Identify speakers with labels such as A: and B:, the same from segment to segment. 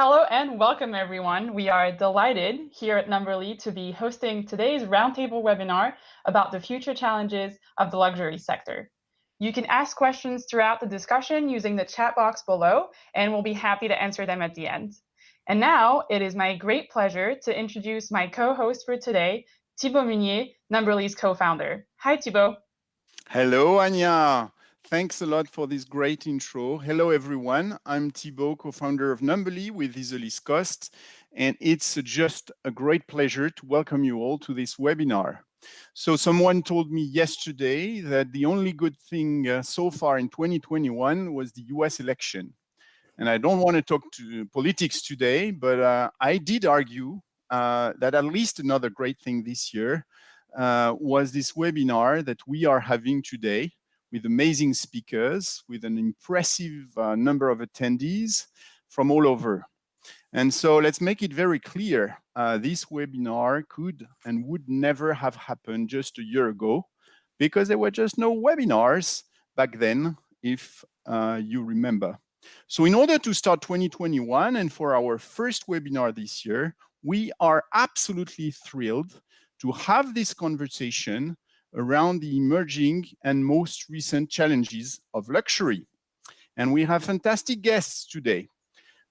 A: Hello and welcome, everyone. We are delighted here at Numberly to be hosting today's roundtable webinar about the future challenges of the luxury sector. You can ask questions throughout the discussion using the chat box below, and we'll be happy to answer them at the end. And now it is my great pleasure to introduce my co-host for today, Thibaut Meunier, Numberly's co-founder. Hi, Thibaut.
B: Hello, Anya. Thanks a lot for this great intro. Hello, everyone. I'm Thibaut, co-founder of Numberly with Least Cost, and it's just a great pleasure to welcome you all to this webinar. So someone told me yesterday that the only good thing so far in 2021 was the US election. And I don't want to talk to politics today, but I did argue that at least another great thing this year was this webinar that we are having today with amazing speakers, with an impressive number of attendees from all over. And so let's make it very clear, this webinar could and would never have happened just a year ago because there were just no webinars back then, if you remember. So in order to start 2021 and for our first webinar this year, we are absolutely thrilled to have this conversation around the emerging and most recent challenges of luxury. And we have fantastic guests today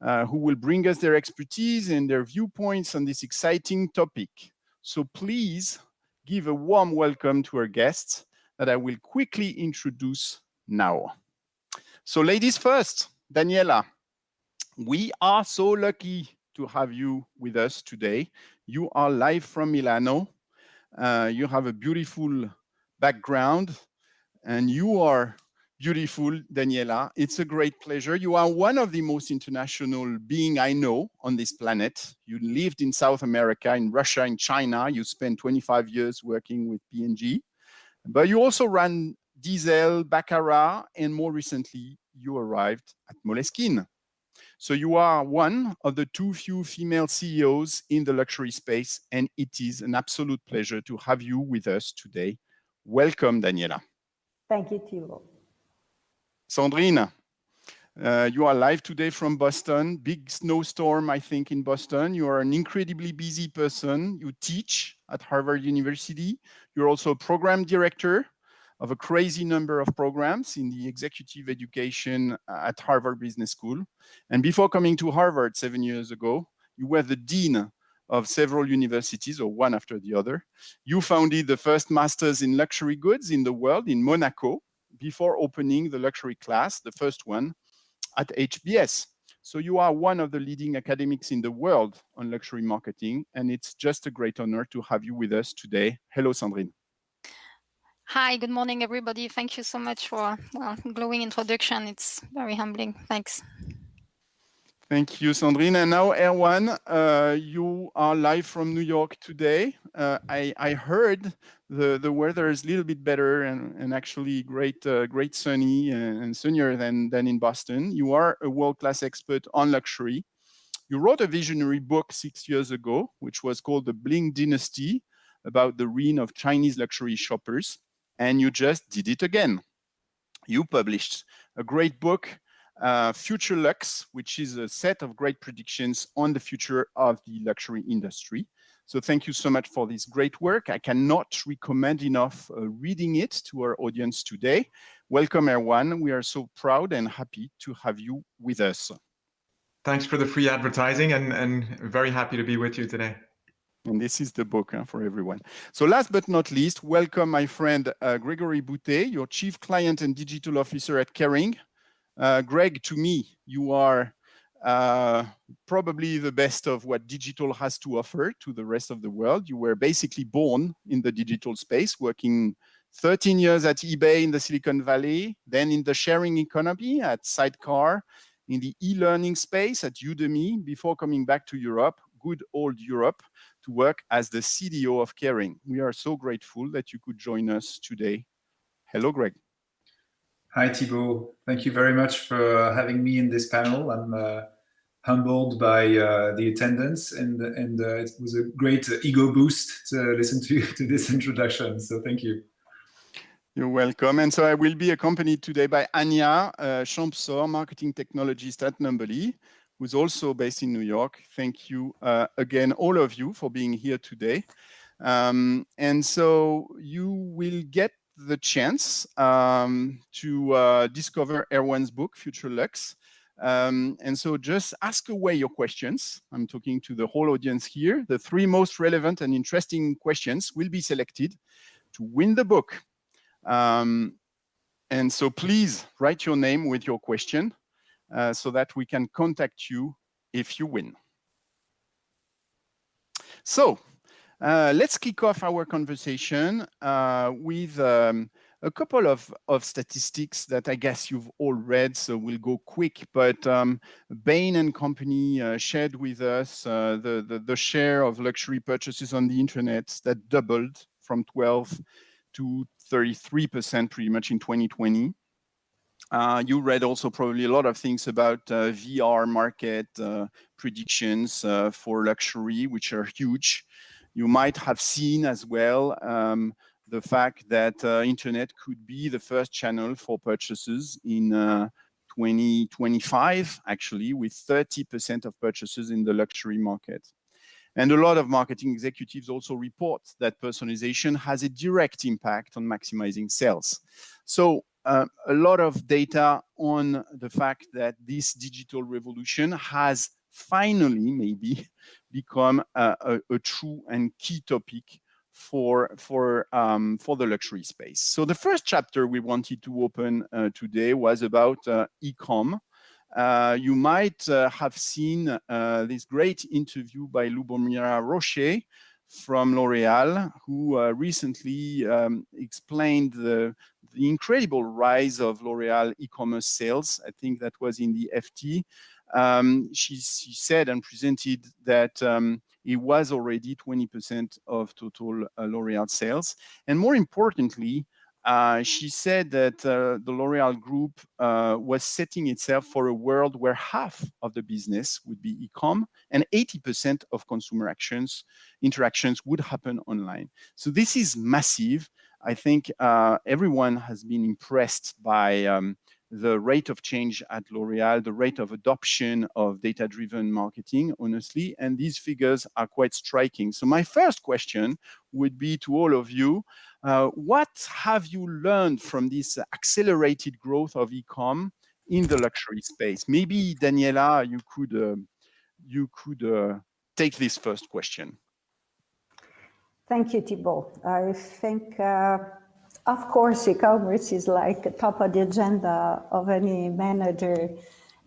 B: who will bring us their expertise and their viewpoints on this exciting topic. So please give a warm welcome to our guests that I will quickly introduce now. So ladies first, Daniela, we are so lucky to have you with us today. You are live from Milano. You have a beautiful background and you are beautiful, Daniela. It's a great pleasure. You are one of the most international beings I know on this planet. You lived in South America, in Russia, in China. You spent 25 years working with P&G, but you also ran Diesel, Baccarat, and more recently, you arrived at Moleskine. So you are one of the too few female CEOs in the luxury space, and it is an absolute pleasure to have you with us today. Welcome, Daniela.
C: Thank you, Thibaut.
B: Sandrine, you are live today from Boston. Big snowstorm, I think, in Boston. You are an incredibly busy person. You teach at Harvard University. You're also a program director of a crazy number of programs in the executive education at Harvard Business School. And before coming to Harvard 7 years ago, you were the dean of several universities, or one after the other. You founded the first masters in luxury goods in the world in Monaco before opening the luxury class, the first one, at HBS. So you are one of the leading academics in the world on luxury marketing, and it's just a great honor to have you with us today. Hello, Sandrine.
D: Hi, good morning, everybody. Thank you so much for a glowing introduction. It's very humbling. Thanks.
B: Thank you, Sandrine. And now, Erwan, you are live from New York today. I heard the weather is a little bit better and actually great sunny and sunnier than in Boston. You are a world-class expert on luxury. You wrote a visionary book 6 years ago, which was called The Bling Dynasty, about the reign of Chinese luxury shoppers. And you just did it again. You published a great book, Future Lux, which is a set of great predictions on the future of the luxury industry. So thank you so much for this great work. I cannot recommend enough reading it to our audience today. Welcome, everyone. We are so proud and happy to have you with us.
E: Thanks for the free advertising and very happy to be with you today.
B: And this is the book for everyone. So last but not least, welcome my friend Gregory Boutet, your Chief Client and Digital Officer at Kering. Greg, to me, you are probably the best of what digital has to offer to the rest of the world. You were basically born in the digital space, working 13 years at eBay in the Silicon Valley, then in the sharing economy at Sidecar, in the e-learning space at Udemy, before coming back to Europe, good old Europe, to work as the CDO of Kering. We are so grateful that you could join us today. Hello, Greg.
F: Hi, Thibaut. Thank you very much for having me in this panel. I'm humbled by the attendance, and it was a great ego boost to listen to this introduction. So thank you.
B: You're welcome. And so I will be accompanied today by Anya Champsor, marketing technologist at Numberly. who's also based in New York. Thank you again, all of you, for being here today. And so you will get the chance to discover Erwan's book, Future Lux. And so just ask away your questions. I'm talking to the whole audience here. The 3 most relevant and interesting questions will be selected to win the book. And so please write your name with your question so that we can contact you if you win. So let's kick off our conversation with a couple of statistics that I guess you've all read, so we'll go quick. But Bain & Company shared with us the share of luxury purchases on the internet that doubled from 12 to 33% pretty much in 2020. You read also probably a lot of things about VR market predictions for luxury, which are huge. You might have seen as well the fact that internet could be the first channel for purchases in 2025, actually, with 30% of purchases in the luxury market. And a lot of marketing executives also report that personalization has a direct impact on maximizing sales. So a lot of data on the fact that this digital revolution has finally maybe become a true and key topic for the luxury space. So the first chapter we wanted to open today was about E-Comm. You might have seen this great interview by Lubomira Rocher from L'Oréal, who recently explained the incredible rise of L'Oréal e-commerce sales. I think that was in the FT. She said and presented that it was already 20% of total L'Oréal sales. And more importantly, she said that the L'Oréal group was setting itself for a world where half of the business would be e-com and 80% of consumer interactions would happen online. So this is massive. I think everyone has been impressed by the rate of change at L'Oréal, the rate of adoption of data-driven marketing, honestly, and these figures are quite striking. So my first question would be to all of you, what have you learned from this accelerated growth of e-com in the luxury space? Maybe, Daniela, you could take this first question.
C: Thank you, Thibault. I think, of course, e-commerce is like top of the agenda of any manager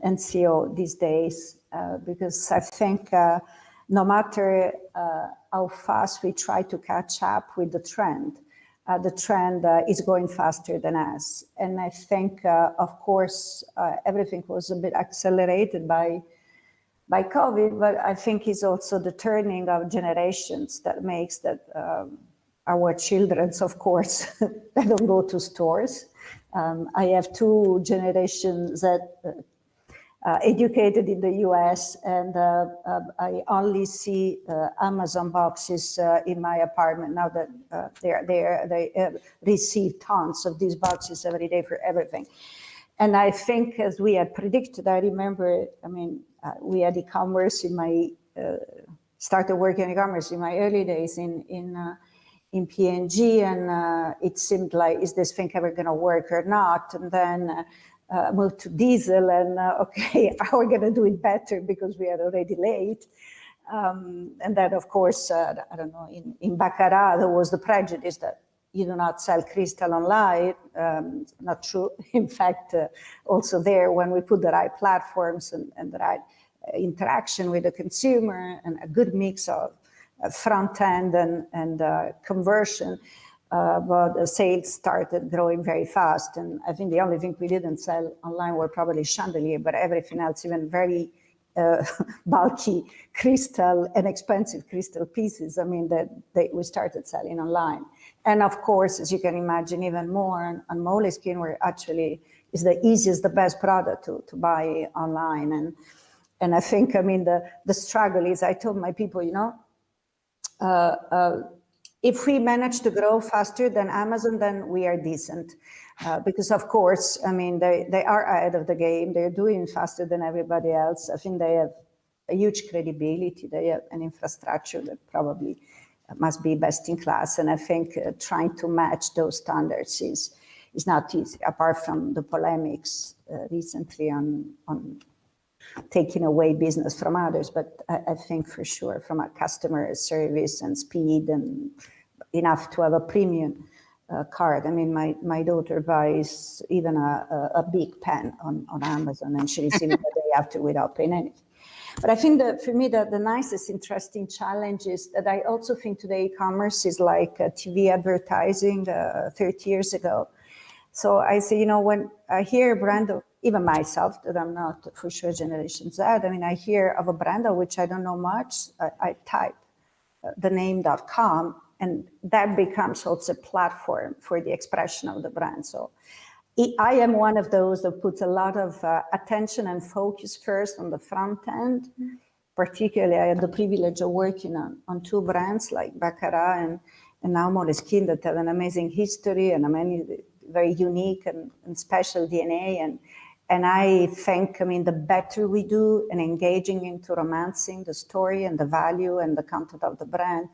C: and CEO these days, because I think no matter how fast we try to catch up with the trend is going faster than us. And I think, of course, everything was a bit accelerated by COVID, but I think it's also the turning of generations that makes that our children, of course, they don't go to stores. I have 2 generations that educated in the US, and I only see Amazon boxes in my apartment now that they're there. They receive tons of these boxes every day for everything. And I think, as we had predicted, I remember, I mean, we had e-commerce in my, started working in e-commerce in my early days in P&G, and it seemed like, is this thing ever gonna work or not? And then moved to diesel, and okay, how are we gonna do it better because we are already late? And then, of course, I don't know, in Baccarat, there was the prejudice that you do not sell crystal online. Not true. In fact, also there, when we put the right platforms and the right interaction with the consumer and a good mix of front end and conversion, but the sales started growing very fast. And I think the only thing we didn't sell online were probably chandelier, but everything else, even very bulky crystal and expensive crystal pieces, I mean, we started selling online. And of course, as you can imagine, even more on Moleskine, where actually is the easiest, the best product to buy online. And I think, I mean, the struggle is, I told my people, you know, if we manage to grow faster than Amazon, then we are decent. Because of course, I mean, they are ahead of the game. They're doing faster than everybody else. I think they have a huge credibility. They have an infrastructure that probably must be best in class. And I think trying to match those standards is not easy, apart from the polemics recently on taking away business from others. But I think for sure from a customer service and speed and enough to have a premium card. I mean, my daughter buys even a big pen on Amazon, and she receives it the day after without paying anything. But I think that for me, the nicest, interesting challenge is that I also think today e-commerce is like TV advertising 30 years ago. So I say, you know, when I hear a brand, even myself, that I'm not for sure Generation Z, I mean, I hear of a brand of which I don't know much, I type the name.com, and that becomes also a platform for the expression of the brand. So I am one of those that puts a lot of attention and focus first on the front end. Particularly, I had the privilege of working on two brands like Baccarat and now Moleskine that have an amazing history and a very unique and special DNA. And I think, I mean, the better we do in engaging into romancing the story and the value and the content of the brand,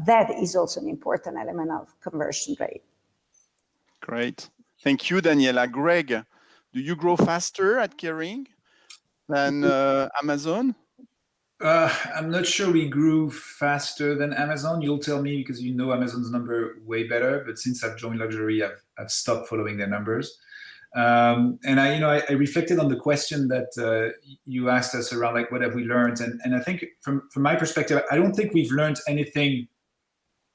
C: that is also an important element of conversion rate.
B: Great. Thank you, Daniela. Greg, do you grow faster at Kering than Amazon?
F: I'm not sure we grew faster than Amazon. You'll tell me because you know Amazon's number way better. But since I've joined luxury, I've stopped following their numbers. And I reflected on the question that you asked us around, like, what have we learned? And I think from my perspective, I don't think we've learned anything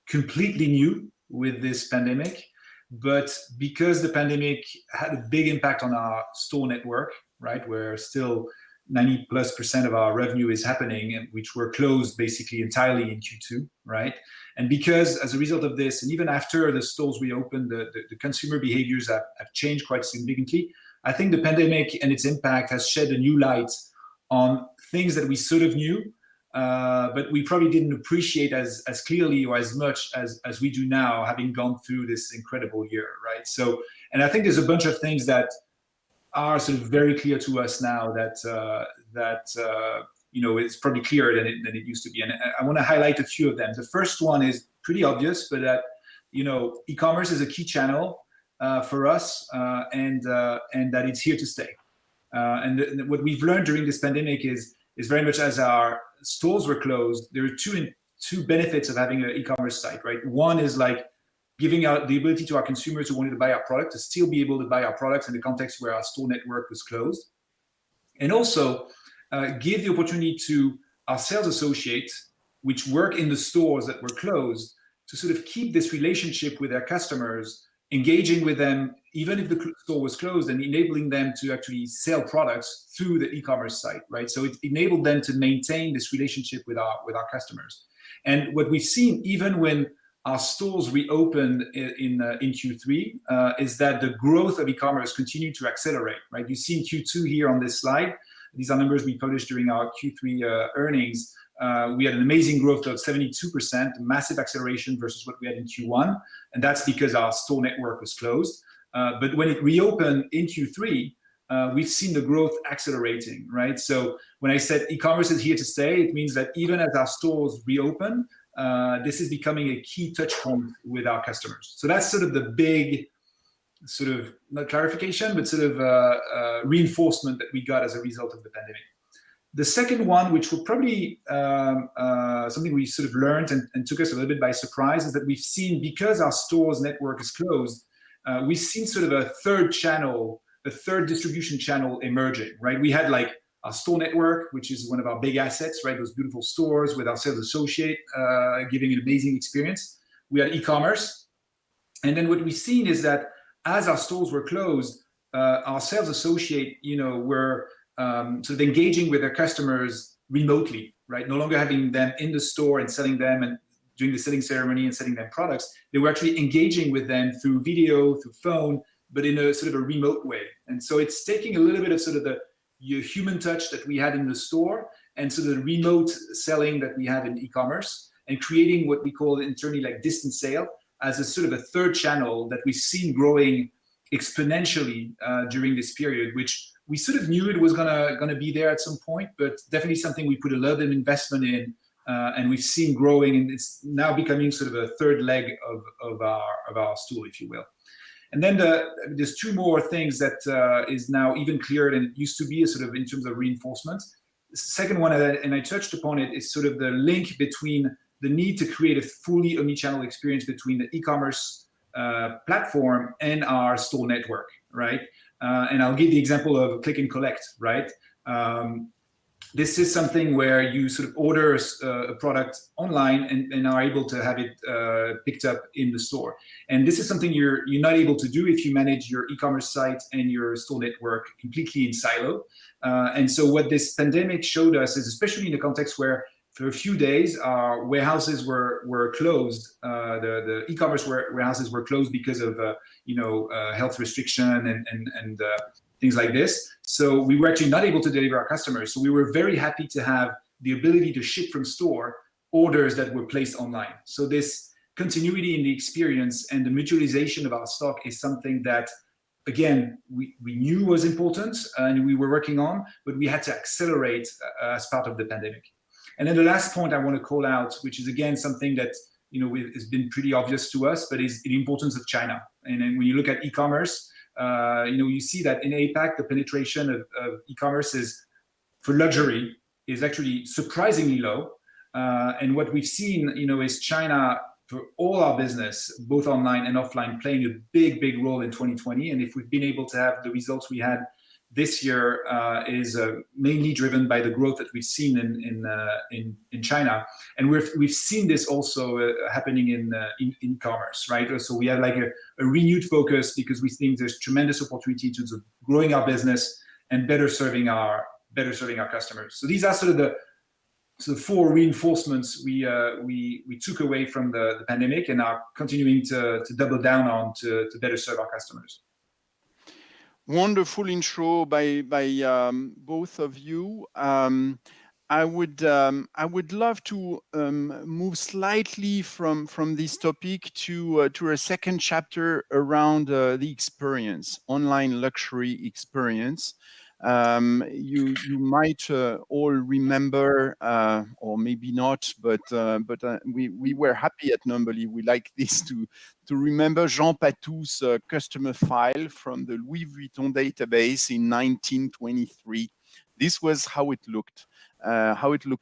F: completely new with this pandemic. But because the pandemic had a big impact on our store network, right, where still 90+% of our revenue is happening, which were closed basically entirely in Q2, right? And because as a result of this, and even after the stores reopened, the consumer behaviors have changed quite significantly. I think the pandemic and its impact has shed a new light on things that we sort of knew, but we probably didn't appreciate as clearly or as much as we do now, having gone through this incredible year, right? So, and I think there's a bunch of things that are sort of very clear to us now that it's probably clearer than it used to be. And I want to highlight a few of them. The first one is pretty obvious, but that e-commerce is a key channel for us, and that it's here to stay. And what we've learned during this pandemic is very much, as our stores were closed, there are two benefits of having an e-commerce site, right? One is like giving out the ability to our consumers who wanted to buy our product to still be able to buy our products in the context where our store network was closed. And also give the opportunity to our sales associates, which work in the stores that were closed, to sort of keep this relationship with their customers, engaging with them, even if the store was closed, and enabling them to actually sell products through the e-commerce site, right? So it enabled them to maintain this relationship with our customers. And what we've seen, even when our stores reopened in Q3, is that the growth of e-commerce continued to accelerate, right? You see in Q2 here on this slide, these are numbers we published during our Q3 earnings. We had an amazing growth of 72%, massive acceleration versus what we had in Q1. And that's because our store network was closed. But when it reopened in Q3, we've seen the growth accelerating, right? So when I said e-commerce is here to stay, it means that even as our stores reopen, this is becoming a key touch point with our customers. So that's sort of the big sort of, not clarification, but sort of reinforcement that we got as a result of the pandemic. The second one, which will probably something we sort of learned and took us a little bit by surprise, is that we've seen, because our stores network is closed, we've seen sort of a third channel, a third distribution channel emerging, right? We had like our store network, which is one of our big assets, right? Those beautiful stores with our sales associate giving an amazing experience. We had e-commerce. And then what we've seen is that as our stores were closed, our sales associate, were sort of engaging with their customers remotely, right? No longer having them in the store and selling them and doing the selling ceremony and selling them products. They were actually engaging with them through video, through phone, but in a sort of a remote way. And so it's taking a little bit of sort of the human touch that we had in the store and sort of the remote selling that we have in e-commerce, and creating what we call internally like distance sale as a sort of a third channel that we've seen growing exponentially during this period, which we sort of knew it was gonna be there at some point, but definitely something we put a lot of investment in, and we've seen growing, and it's now becoming sort of a third leg of our stool, if you will. And then there's two more things that is now even clearer than it used to be, sort of in terms of reinforcement. The second one, and I touched upon it, is sort of the link between the need to create a fully omnichannel experience between the e-commerce platform and our store network, right? And I'll give the example of click and collect, right? This is something where you sort of order a product online and are able to have it picked up in the store. And this is something you're not able to do if you manage your e-commerce site and your store network completely in silo. And so what this pandemic showed us is, especially in the context where for a few days our warehouses were closed, the e-commerce warehouses were closed because of health restriction and things like this. So we were actually not able to deliver our customers. So we were very happy to have the ability to ship from store orders that were placed online. So this continuity in the experience and the mutualization of our stock is something that, again, we knew was important and we were working on, but we had to accelerate as part of the pandemic. And then the last point I want to call out, which is again something that has been pretty obvious to us, but is the importance of China. And then when you look at e-commerce, you see that in APAC, the penetration of e-commerce for luxury is actually surprisingly low. And what we've seen, is China, for all our business, both online and offline, playing a big, big role in 2020. And if we've been able to have the results we had this year, is mainly driven by the growth that we've seen in China. And we've seen this also happening in e-commerce, right? So we have like a renewed focus because we think there's tremendous opportunity in terms of growing our business and better serving our customers. So these are sort of the four reinforcements we took away from the pandemic and are continuing to double down on to better serve our customers.
B: Wonderful intro by both of you. I would love to move slightly from this topic to a second chapter around the experience, online luxury experience. You might all remember, or maybe not, but we were happy at Numberly. We like this to remember Jean Patou's customer file from the Louis Vuitton database in 1923. This was how it looked.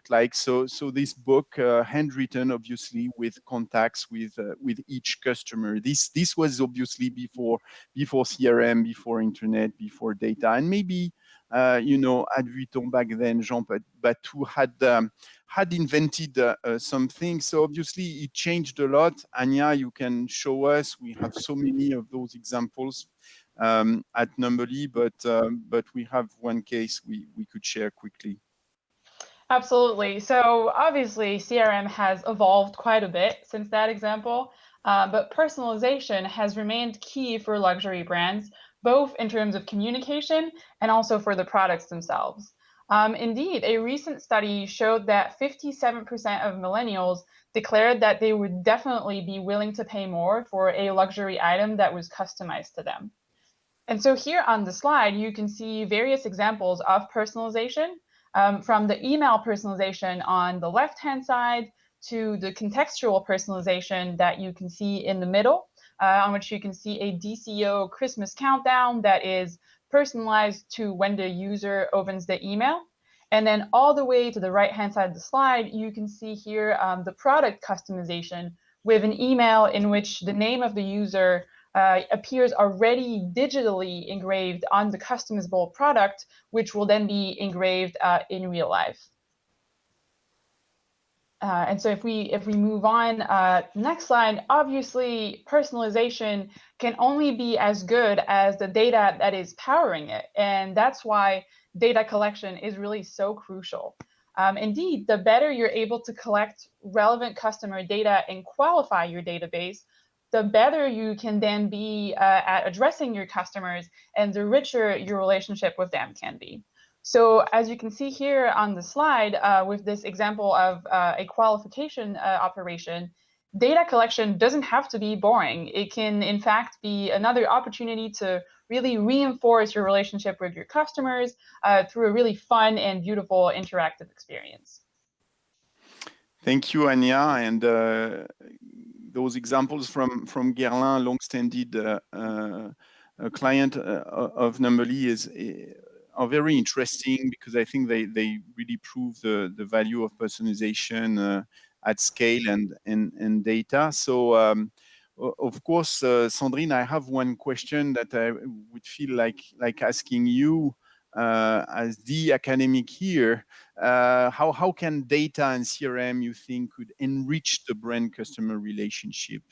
B: Like. So this book, handwritten, obviously, with contacts with each customer. This was obviously before CRM, before internet, before data, and maybe at Vuitton back then, Jean Patou had invented something. So obviously it changed a lot. Anya, you can show us. We have so many of those examples at Numberly, but we have one case we could share quickly.
A: Absolutely. So obviously CRM has evolved quite a bit since that example, but personalization has remained key for luxury brands, both in terms of communication and also for the products themselves. Indeed, a recent study showed that 57% of millennials declared that they would definitely be willing to pay more for a luxury item that was customized to them. And so here on the slide, you can see various examples of personalization, from the email personalization on the left-hand side to the contextual personalization that you can see in the middle, on which you can see a DCO Christmas countdown that is personalized to when the user opens the email. And then all the way to the right-hand side of the slide, you can see here the product customization with an email in which the name of the user appears already digitally engraved on the customizable product, which will then be engraved in real life. And so if we move on, next slide, obviously personalization can only be as good as the data that is powering it. And that's why data collection is really so crucial. Indeed, the better you're able to collect relevant customer data and qualify your database, the better you can then be at addressing your customers, and the richer your relationship with them can be. So as you can see here on the slide, with this example of a qualification operation, data collection doesn't have to be boring. It can, in fact, be another opportunity to really reinforce your relationship with your customers through a really fun and beautiful interactive experience.
B: Thank you, Anya. And those examples from Guerlain, long-standing client of Numberly, are very interesting because I think they really prove the value of personalization at scale and data. So of course, Sandrine, I have one question that I would feel like asking you as the academic here. How can data and CRM, you think, could enrich the brand customer relationship?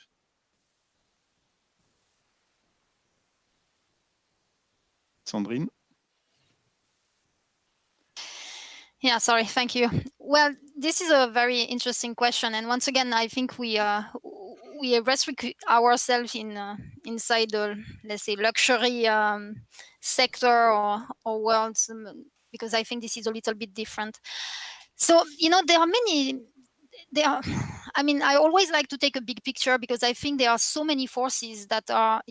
B: Sandrine?
D: Yeah, sorry, thank you. Well, this is a very interesting question, and once again, I think we restrict ourselves inside the, let's say, luxury sector or world, because I think this is a little bit different. So there are many. I mean, I always like to take a big picture because I think there are so many forces that are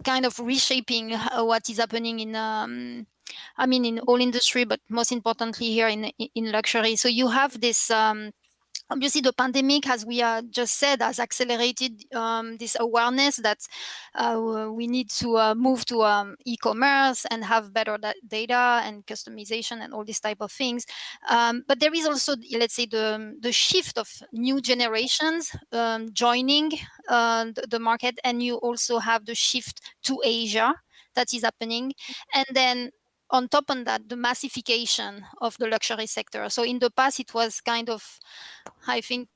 D: kind of reshaping what is happening in in all industry, but most importantly here in luxury. So you have this obviously the pandemic, as we just said, has accelerated this awareness that we need to move to e-commerce and have better data and customization and all these type of things. But there is also, let's say, the shift of new generations joining the market, and you also have the shift to Asia that is happening. And then on top of that, the massification of the luxury sector. So in the past, it was kind of, I think,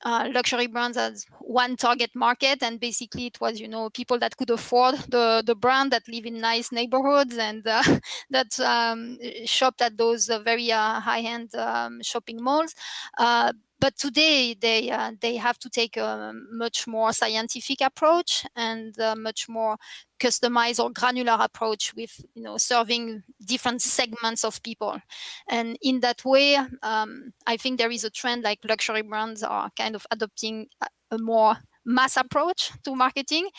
D: luxury brands as one target market, and basically it was people that could afford the brand, that live in nice neighborhoods, and that shopped at those very high-end shopping malls. But today they have to take a much more scientific approach and a much more customized or granular approach with serving different segments of people. And in that way, I think there is a trend like luxury brands are kind of adopting a more mass approach to marketing,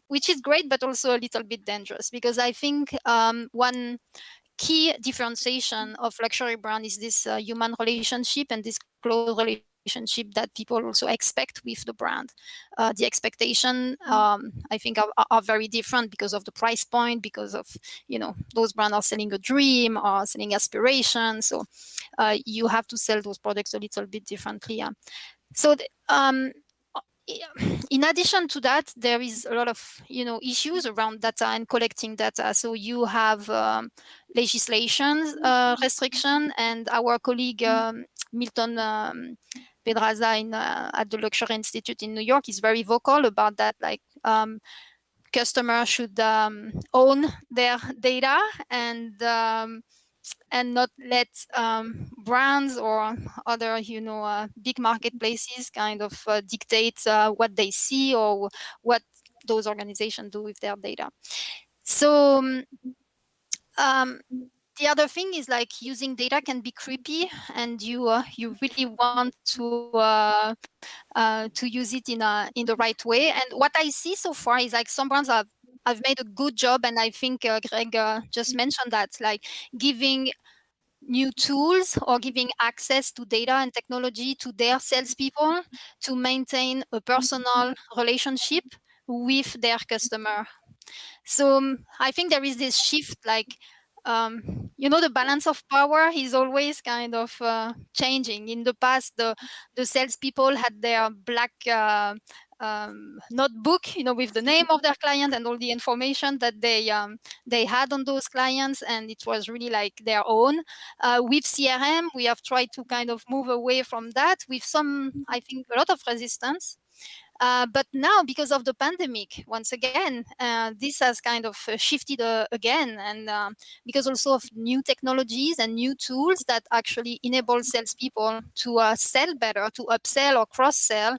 D: which is great, but also a little bit dangerous, because I think one key differentiation of luxury brand is this human relationship and this close relationship that people also expect with the brand. The expectation, I think, are very different because of the price point, because of those brands are selling a dream or selling aspiration. So you have to sell those products a little bit differently. So in addition to that, there is a lot of issues around data and collecting data. So you have legislation restriction, and our colleague Milton Pedraza at the Luxury Institute in New York is very vocal about that. Like customers should own their data and not let brands or other big marketplaces kind of dictate what they see or what those organizations do with their data. So the other thing is, like, using data can be creepy, and you really want to use it in the right way. And what I see so far is like some brands have made a good job, and I think Greg just mentioned that, like giving new tools or giving access to data and technology to their salespeople to maintain a personal relationship with their customer. So I think there is this shift, like the balance of power is always kind of changing. In the past, the salespeople had their black notebook, with the name of their client and all the information that they had on those clients, and it was really like their own. With CRM, we have tried to kind of move away from that with some, I think, a lot of resistance. But now, because of the pandemic, once again, this has kind of shifted again, and because also of new technologies and new tools that actually enable salespeople to sell better, to upsell or cross-sell.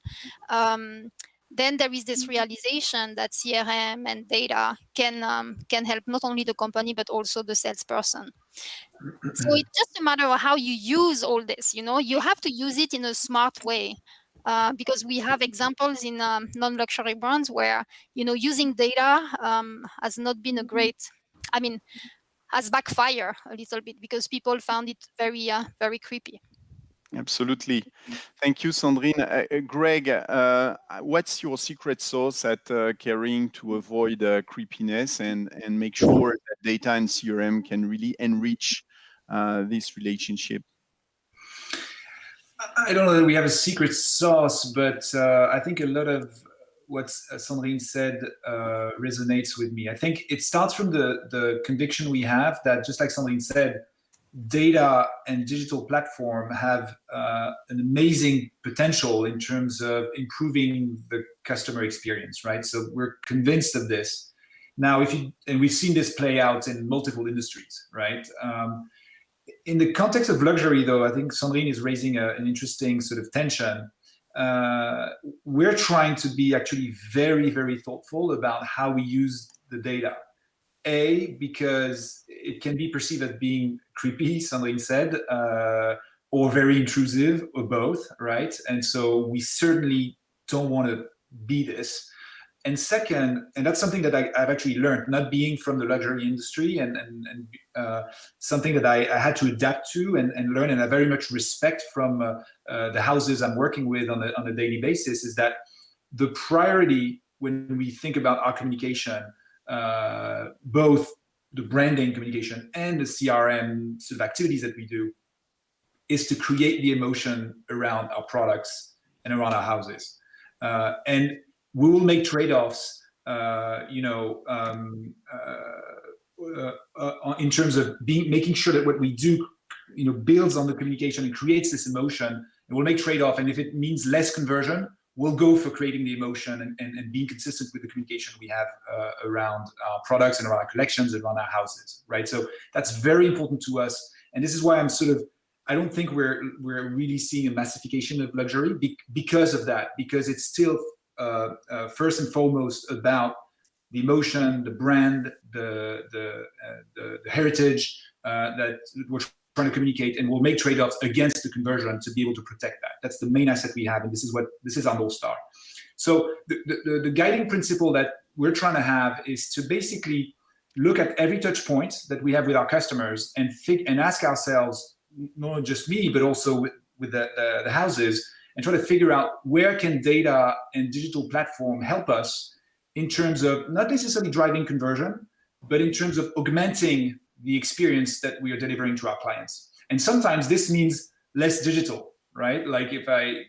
D: then there is this realization that CRM and data can help not only the company but also the salesperson. So it's just a matter of how you use all this. You have to use it in a smart way, because we have examples in non-luxury brands where using data has not been a great. I mean, has backfired a little bit because people found it very very creepy.
B: Absolutely. Thank you, Sandrine. Greg, what's your secret sauce at Caring to avoid creepiness and make sure that data and CRM can really enrich this relationship?
F: I don't know that we have a secret sauce, but I think a lot of what Sandrine said resonates with me. I think it starts from the conviction we have that, just like Sandrine said, data and digital platform have an amazing potential in terms of improving the customer experience, right? So we're convinced of this. Now, and we've seen this play out in multiple industries, right? In the context of luxury, though, I think Sandrine is raising an interesting sort of tension. We're trying to be actually very, very thoughtful about how we use the data. Because it can be perceived as being creepy, Sandrine said, or very intrusive, or both, right? And so we certainly don't want to be this. And second, and that's something that I've actually learned, not being from the luxury industry, and something that I had to adapt to and learn, and I very much respect from the houses I'm working with on a daily basis, is that the priority when we think about our communication, both the branding communication and the CRM sort of activities that we do, is to create the emotion around our products and around our houses. And we will make trade-offs, in terms of making sure that what we do, builds on the communication and creates this emotion. And we'll make trade-off, and if it means less conversion, we'll go for creating the emotion and being consistent with the communication we have around our products and around our collections and around our houses, right? So that's very important to us. And this is why I don't think we're really seeing a massification of luxury because of that, because it's still first and foremost about the emotion, the brand, the heritage that we're trying to communicate, and we'll make trade-offs against the conversion to be able to protect that. That's the main asset we have, and this is our North Star. So the guiding principle that we're trying to have is to basically look at every touch point that we have with our customers and ask ourselves, not just me, but also with the houses, and try to figure out where can data and digital platform help us in terms of not necessarily driving conversion, but in terms of augmenting the experience that we are delivering to our clients. And sometimes this means less digital, right? Like to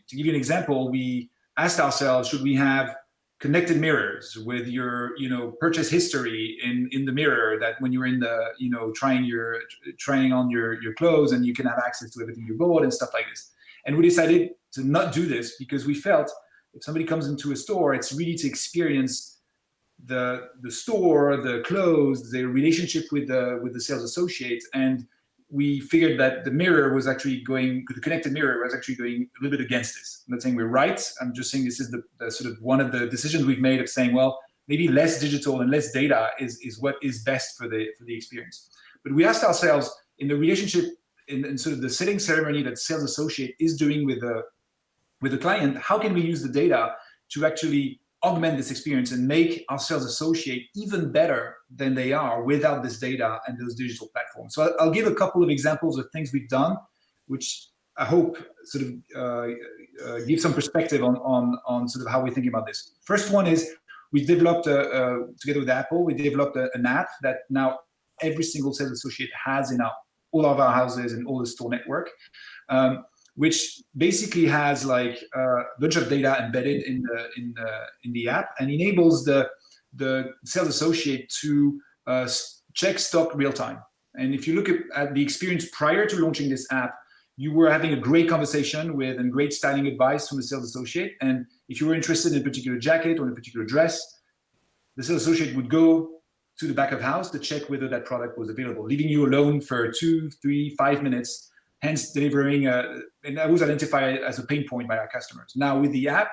F: give you an example, we asked ourselves, should we have connected mirrors with your, purchase history in the mirror, that when you're in the, trying on your clothes, and you can have access to everything you bought and stuff like this. And we decided to not do this because we felt if somebody comes into a store, it's really to experience the store, the clothes, the relationship with the sales associate. And we figured that the connected mirror was actually going a little bit against this. I'm not saying we're right. I'm just saying this is the sort of one of the decisions we've made of saying, well, maybe less digital and less data is what is best for the experience. But we asked ourselves, in the relationship, in sort of the setting ceremony that sales associate is doing with the client, how can we use the data to actually augment this experience and make our sales associate even better than they are without this data and those digital platforms? So I'll give a couple of examples of things we've done, which I hope sort of give some perspective on sort of how we're thinking about this. First one is we developed, together with Apple, we developed an app that now every single sales associate has in all of our houses and all the store network, which basically has like a bunch of data embedded in the app, and enables the sales associate to check stock real time. And if you look at the experience prior to launching this app, you were having a great conversation and great styling advice from the sales associate. And if you were interested in a particular jacket or in a particular dress, the sales associate would go to the back of house to check whether that product was available, leaving you alone for 2, 3, 5 minutes hence delivering, and that was identified as a pain point by our customers. Now with the app,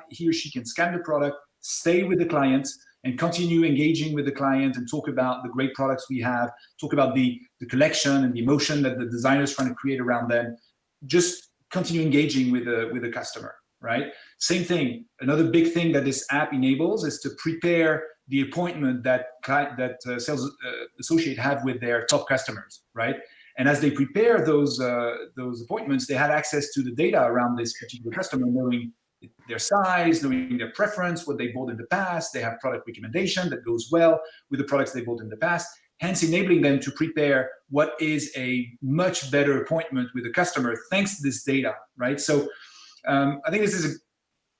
F: he or she can scan the product, stay with the client, and continue engaging with the client and talk about the great products we have, talk about the collection and the emotion that the designer is trying to create around them. Just continue engaging with the customer, right? Same thing. Another big thing that this app enables is to prepare the appointment that sales associates have with their top customers, right? And as they prepare those appointments, they have access to the data around this particular customer, knowing their size, knowing their preference, what they bought in the past. They have product recommendation that goes well with the products they bought in the past, hence enabling them to prepare what is a much better appointment with the customer thanks to this data, right? So I think this is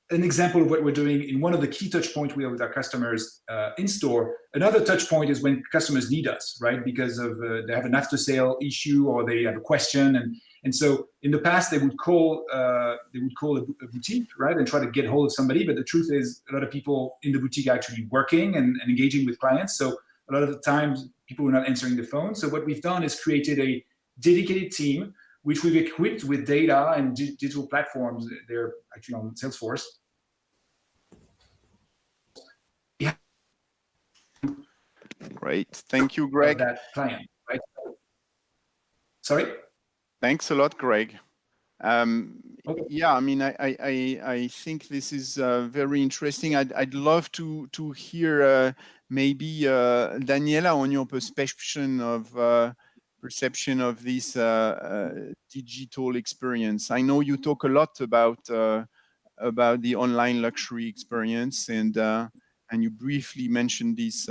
F: an example of what we're doing in one of the key touch points we have with our customers in store. Another touch point is when customers need us, right? Because of they have an after sale issue or they have a question, and so in the past they would call a boutique, right, and try to get hold of somebody. But the truth is, a lot of people in the boutique are actually working and engaging with clients. So a lot of the times people were not answering the phone. So what we've done is created a dedicated team, which we've equipped with data and digital platforms. They're actually on Salesforce.
B: Great, thank you, Greg.
F: That client, right? Sorry?
B: Thanks a lot, Greg.
F: Okay.
B: Yeah, I mean, I think this is very interesting. I'd love to hear maybe Daniela on your perception of this digital experience. I know you talk a lot about the online luxury experience, and you briefly mentioned this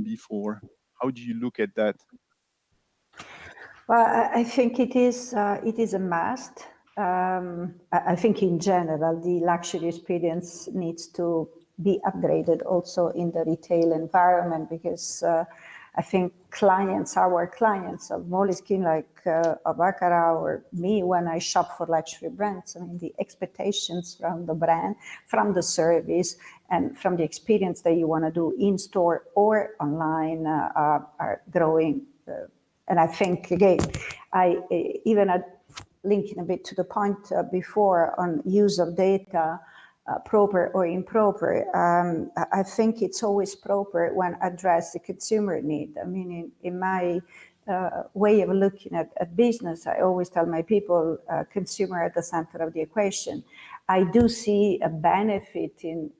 B: before. How do you look at that?
C: Well, I think it is a must. I think in general, the luxury experience needs to be upgraded also in the retail environment, because I think our clients of Moleskine, like Baccarat or me, when I shop for luxury brands, I mean, the expectations from the brand, from the service, and from the experience that you want to do in store or online are growing. And I think, again, linking a bit to the point before on use of data, proper or improper, I think it's always proper when address the consumer need. I mean, in my way of looking at business, I always tell my people, consumer at the center of the equation. I do see a benefit in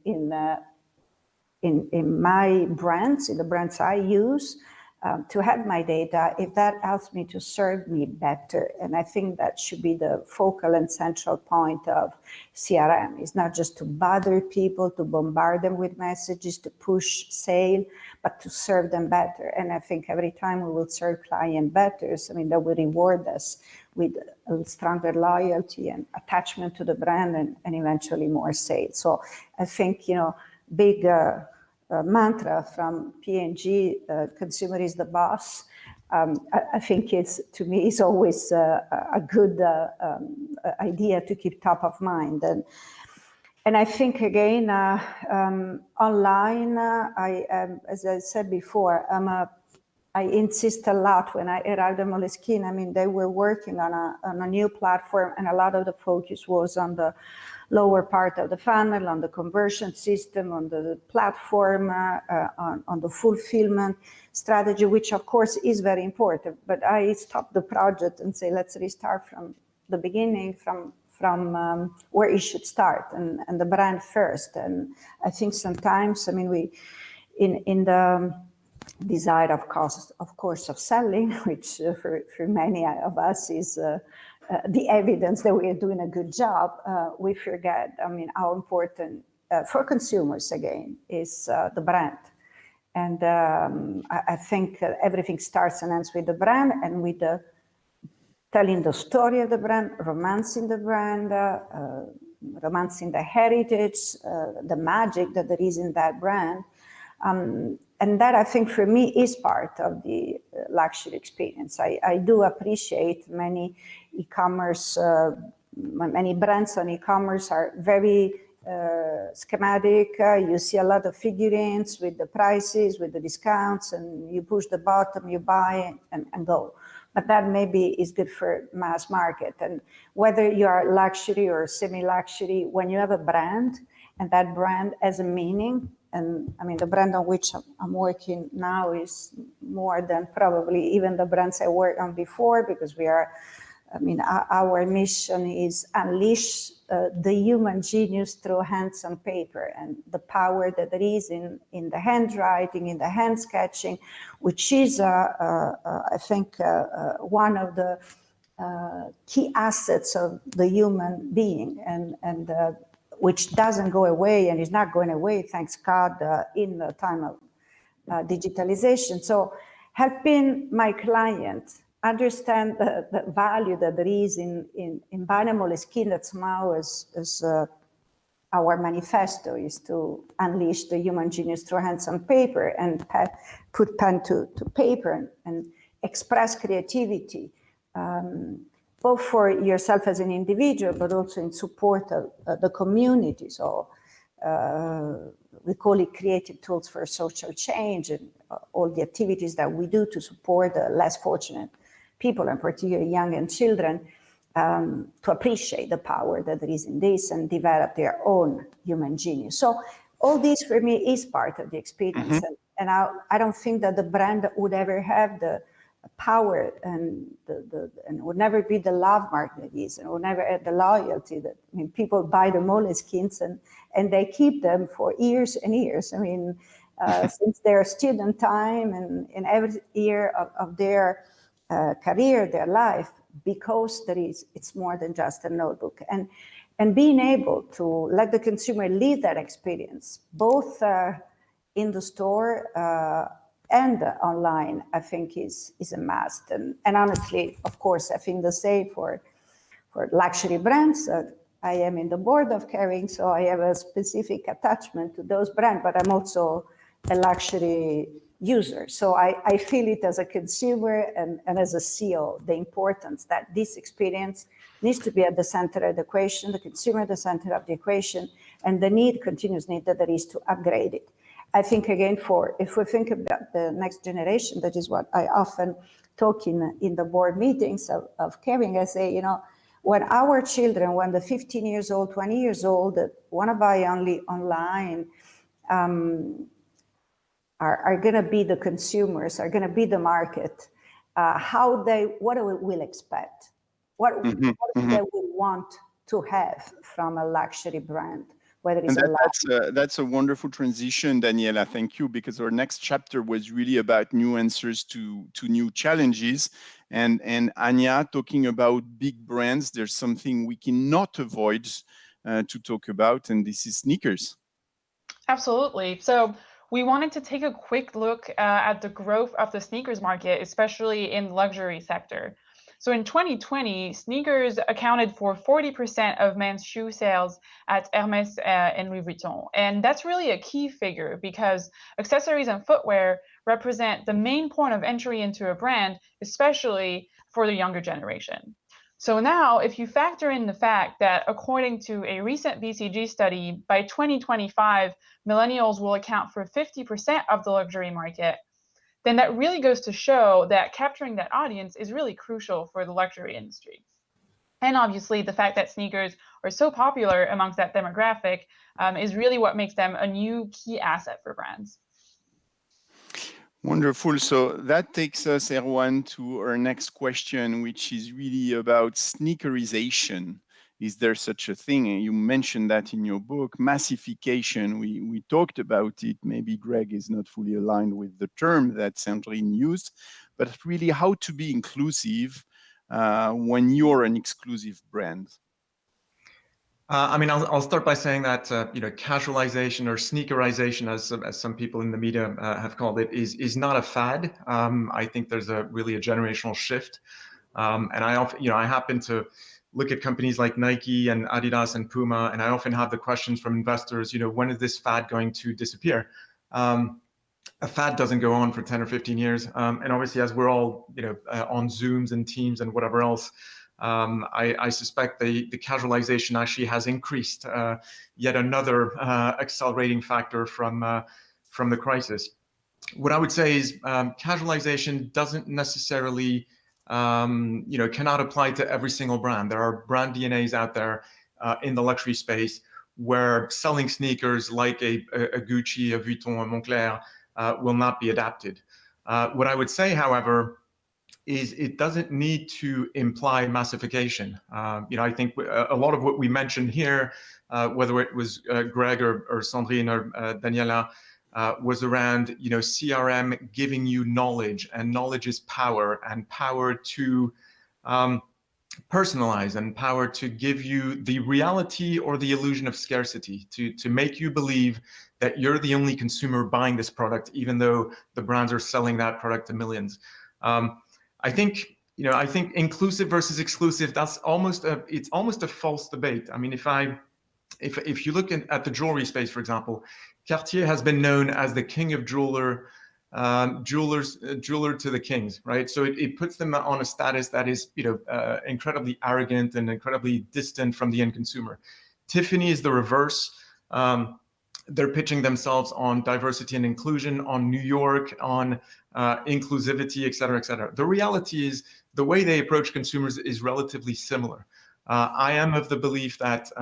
C: my brands, in the brands I use, to have my data, if that helps me to serve me better. And I think that should be the focal and central point of CRM. It's not just to bother people, to bombard them with messages, to push sale, but to serve them better. And I think every time we will serve client better, I mean, that will reward us with a stronger loyalty and attachment to the brand, and eventually more sales. So I think, big mantra from P&G, consumer is the boss. I think to me, it's always a good idea to keep top of mind. And I think, again, online, as I said before, I insist a lot when I arrived at Moleskine. I mean, they were working on a new platform, and a lot of the focus was on the lower part of the funnel, on the conversion system, on the platform, on the fulfillment strategy, which of course is very important. But I stopped the project and say, let's restart from the beginning, from where it should start, and the brand first. And I think sometimes, I mean, we in the desire of course of selling, which for many of us is the evidence that we are doing a good job, we forget, I mean, how important for consumers, again, is the brand. And I think everything starts and ends with the brand, and with telling the story of the brand, romancing the brand, romancing the heritage, the magic that there is in that brand. And that, I think, for me, is part of the luxury experience. I do appreciate many e-commerce, many brands on e-commerce are very schematic. You see a lot of figurines with the prices, with the discounts, and you push the button, you buy, and go. but that maybe is good for mass market. And whether you are luxury or semi-luxury, when you have a brand and that brand has a meaning, and I mean, the brand on which I'm working now is more than probably even the brands I worked on before, because we are, I mean, our mission is unleash the human genius through hands on paper, and the power that there is in the handwriting, in the hand sketching, which is, I think, one of the key assets of the human being, and which doesn't go away and is not going away, thanks God, in the time of digitalization. So helping my client understand the value that there is in Binomial skin, that somehow is our manifesto is to unleash the human genius through hands on paper and put pen to paper and express creativity, both for yourself as an individual, but also in support of the community. So we call it creative tools for social change, and all the activities that we do to support the less fortunate people, and particularly young and children, to appreciate the power that there is in this and develop their own human genius. So all this for me is part of the experience. And I don't think that the brand would ever have the power and and would never be the love mark that is, and would never have the loyalty that, I mean, people buy the Moleskines and they keep them for years and years. I mean, since their student time and every year of their career, their life, because it's more than just a notebook. And being able to let the consumer live that experience, both in the store and online, I think is a must. And honestly, of course, I think the same for luxury brands. I am in the board of Kering, so I have a specific attachment to those brands, but I'm also a luxury user. So I feel it as a consumer and as a CEO, the importance that this experience needs to be at the center of the equation, the consumer at the center of the equation, and the continuous need that there is to upgrade it. I think, again, if we think about the next generation, that is what I often talk in the board meetings of Kering. I say, you know, when our children, when the 15 years old, 20 years old, that want to buy only online, are going to be the consumers, are going to be the market, what will expect, what they will want to have from a luxury brand, whether it's
B: that's a wonderful transition, Daniela. Thank you, because our next chapter was really about new answers to new challenges. And Anya, talking about big brands, there's something we cannot avoid to talk about, and this is sneakers.
A: Absolutely. So we wanted to take a quick look at the growth of the sneakers market, especially in the luxury sector. So in 2020, sneakers accounted for 40% of men's shoe sales at Hermès and Louis Vuitton. And that's really a key figure because accessories and footwear represent the main point of entry into a brand, especially for the younger generation. So now, if you factor in the fact that according to a recent BCG study, by 2025, millennials will account for 50% of the luxury market, then that really goes to show that capturing that audience is really crucial for the luxury industry. And obviously, the fact that sneakers are so popular amongst that demographic is really what makes them a new key asset for brands.
B: Wonderful. So that takes us, Erwan, to our next question, which is really about sneakerization. Is there such a thing? And you mentioned that in your book, massification. We talked about it. Maybe Greg is not fully aligned with the term that Sandrine used, but really how to be inclusive when you're an exclusive brand.
E: I mean, I'll start by saying that casualization or sneakerization, as some people in the media have called it, is not a fad. I think there's really a generational shift, and I happen to look at companies like Nike and Adidas and Puma, and I often have the questions from investors. When is this fad going to disappear? A fad doesn't go on for 10 or 15 years, and obviously, as we're all on Zooms and Teams and whatever else. I suspect the casualization actually has increased, yet another accelerating factor from the crisis. What I would say is casualization doesn't necessarily cannot apply to every single brand. There are brand DNAs out there in the luxury space where selling sneakers like a Gucci, a Vuitton, a Moncler will not be adapted. What I would say, however, is it doesn't need to imply massification. I think a lot of what we mentioned here, whether it was Greg or Sandrine or Daniela, was around CRM giving you knowledge, and knowledge is power, and power to personalize, and power to give you the reality or the illusion of scarcity, to make you believe that you're the only consumer buying this product, even though the brands are selling that product to millions. I think inclusive versus exclusive, it's almost a false debate. I mean, if you look at the jewelry space, for example, Cartier has been known as the king of jeweler to the kings, right? So it puts them on a status that is incredibly arrogant and incredibly distant from the end consumer. Tiffany is the reverse. They're pitching themselves on diversity and inclusion, on New York, on inclusivity, et cetera, et cetera. The reality is the way they approach consumers is relatively similar. I am of the belief that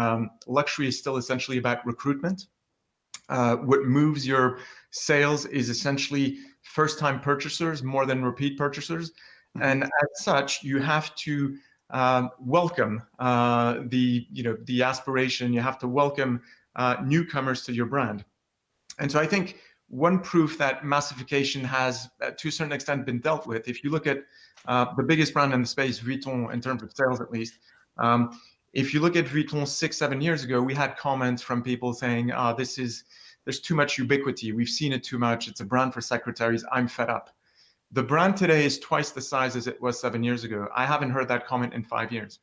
E: luxury is still essentially about recruitment. What moves your sales is essentially first-time purchasers more than repeat purchasers. And as such, you have to welcome the aspiration. You have to welcome newcomers to your brand. And so I think one proof that massification has, to a certain extent, been dealt with, if you look at the biggest brand in the space, Vuitton, in terms of sales at least, if you look at Vuitton 6-7 years ago, we had comments from people saying, there's too much ubiquity. We've seen it too much. It's a brand for secretaries. I'm fed up. The brand today is twice the size as it was 7 years ago. I haven't heard that comment in 5 years.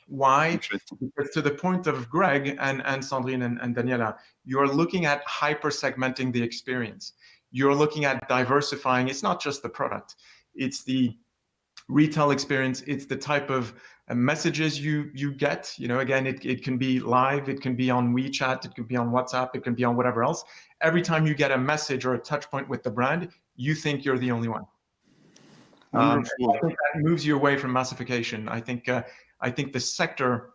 E: Why? Because to the point of Greg and Sandrine and Daniela, you're looking at hyper-segmenting the experience. You're looking at diversifying. It's not just the product. It's the retail experience. It's the type of messages you get. Again, it can be live. It can be on WeChat. It can be on WhatsApp. It can be on whatever else. Every time you get a message or a touch point with the brand, you think you're the only one. I think that moves you away from massification. I think the sector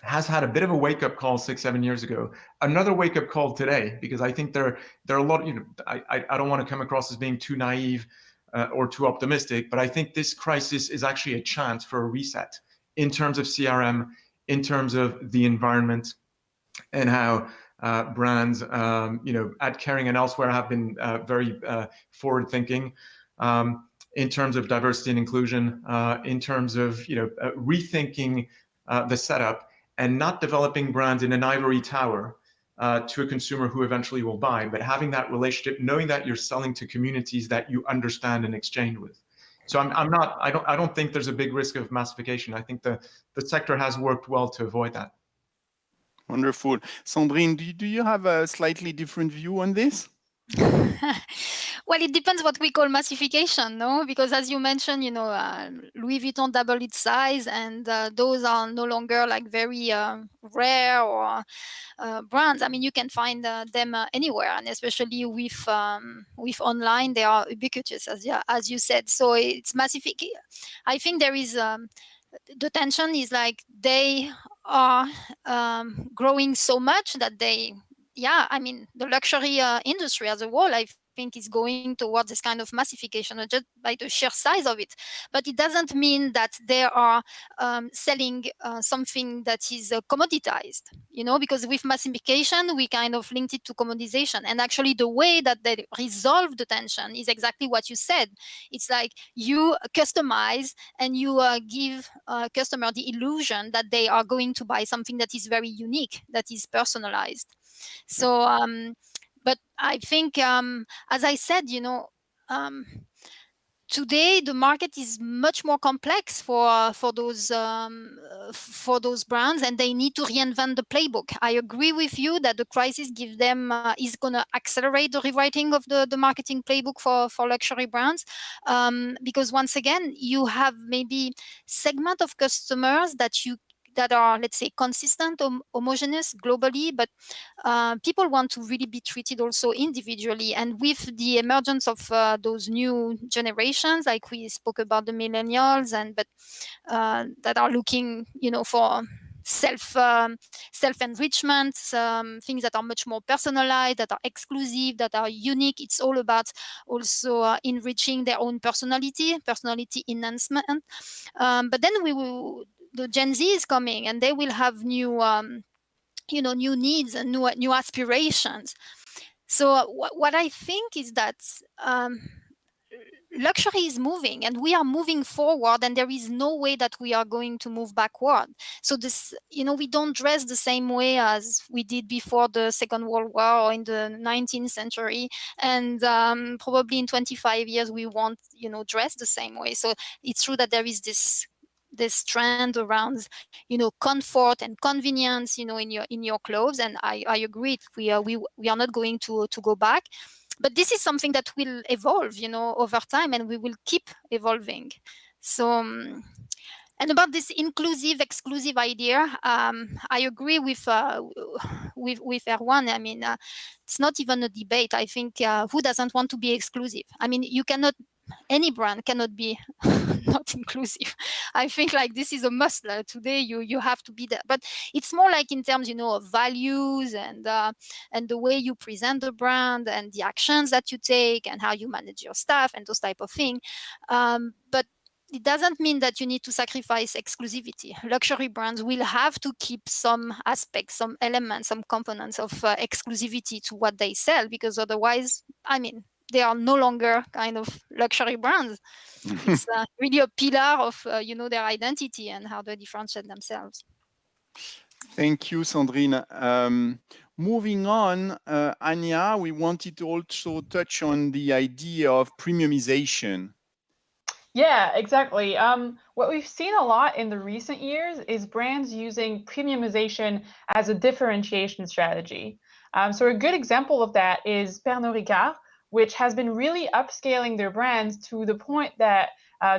E: has had a bit of a wake-up call 6-7 years ago. Another wake-up call today, because I think there are a lot. I don't want to come across as being too naive or too optimistic, but I think this crisis is actually a chance for a reset in terms of CRM, in terms of the environment, and how brands, at Kering and elsewhere, have been very forward-thinking. In terms of diversity and inclusion, in terms of rethinking the setup, and not developing brands in an ivory tower to a consumer who eventually will buy, but having that relationship, knowing that you're selling to communities that you understand and exchange with. So I don't think there's a big risk of massification. I think the sector has worked well to avoid that.
B: Wonderful. Sandrine, do you have a slightly different view on this?
D: Well, it depends what we call massification, no? Because as you mentioned, Louis Vuitton doubled its size, and those are no longer like very rare or brands. I mean, you can find them anywhere, and especially with online, they are ubiquitous, as you said. So it's massific. I think there is the tension is like they are growing so much that the luxury industry as a whole, I think, is going towards this kind of massification just by the sheer size of it. But it doesn't mean that they are selling something that is commoditized, because with massification, we kind of linked it to commodization. And actually, the way that they resolve the tension is exactly what you said. It's like you customize and you give a customer the illusion that they are going to buy something that is very unique, that is personalized. So, but I think, as I said, today the market is much more complex for those brands, and they need to reinvent the playbook. I agree with you that the crisis give them is going to accelerate the rewriting of the marketing playbook for luxury brands, because once again you have maybe segment of customers that you that are, let's say, consistent, homogeneous globally, but people want to really be treated also individually. And with the emergence of those new generations, like we spoke about the millennials, but that are looking, for self-enrichment, things that are much more personalized, that are exclusive, that are unique. It's all about also enriching their own personality enhancement. But then the Gen Z is coming, and they will have new new needs and new aspirations. So what I think is that luxury is moving, and we are moving forward, and there is no way that we are going to move backward. So this, we don't dress the same way as we did before the Second World War or in the 19th century, and probably in 25 years we won't dress the same way. So it's true that there is this trend around comfort and convenience in your clothes, and I agree, we are not going to go back. But this is something that will evolve, over time, and we will keep evolving. So, and about this inclusive, exclusive idea, I agree with Erwan. I mean, it's not even a debate. I think who doesn't want to be exclusive? I mean, any brand cannot be not inclusive. I think like this is a must. Today you have to be there, but it's more like in terms of values and the way you present the brand and the actions that you take and how you manage your staff and those type of things. But it doesn't mean that you need to sacrifice exclusivity. Luxury brands will have to keep some aspects, some elements, some components of exclusivity to what they sell, because otherwise, I mean, they are no longer kind of luxury brands. It's really a pillar of their identity and how they differentiate themselves.
B: Thank you, Sandrine. Moving on, Anya, we wanted to also touch on the idea of premiumization.
A: Yeah, exactly. What we've seen a lot in the recent years is brands using premiumization as a differentiation strategy. So a good example of that is Pernod Ricard, which has been really upscaling their brands to the point that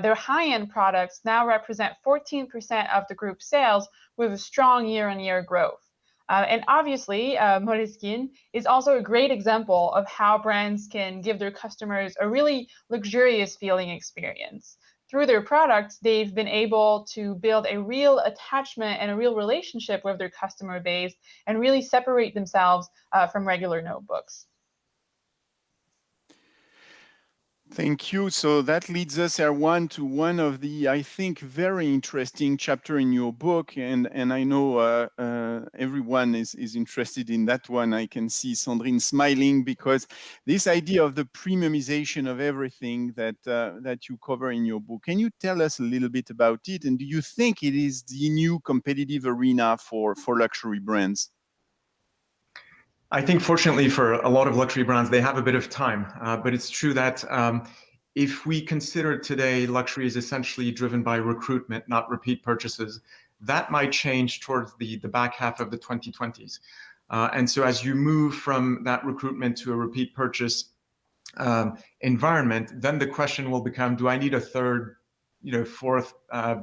A: their high-end products now represent 14% of the group sales, with a strong year-on-year growth. And obviously, Moleskine is also a great example of how brands can give their customers a really luxurious feeling experience. Through their products, they've been able to build a real attachment and a real relationship with their customer base and really separate themselves from regular notebooks.
B: Thank you. So that leads us, Erwan, to one of the, I think, very interesting chapter in your book. And I know everyone is interested in that one. I can see Sandrine smiling, because this idea of the premiumization of everything that you cover in your book. Can you tell us a little bit about it? And do you think it is the new competitive arena for luxury brands?
E: I think fortunately for a lot of luxury brands, they have a bit of time, but it's true that if we consider today luxury is essentially driven by recruitment, not repeat purchases, that might change towards the back half of the 2020s. And so as you move from that recruitment to a repeat purchase environment, then the question will become, do I need a third, fourth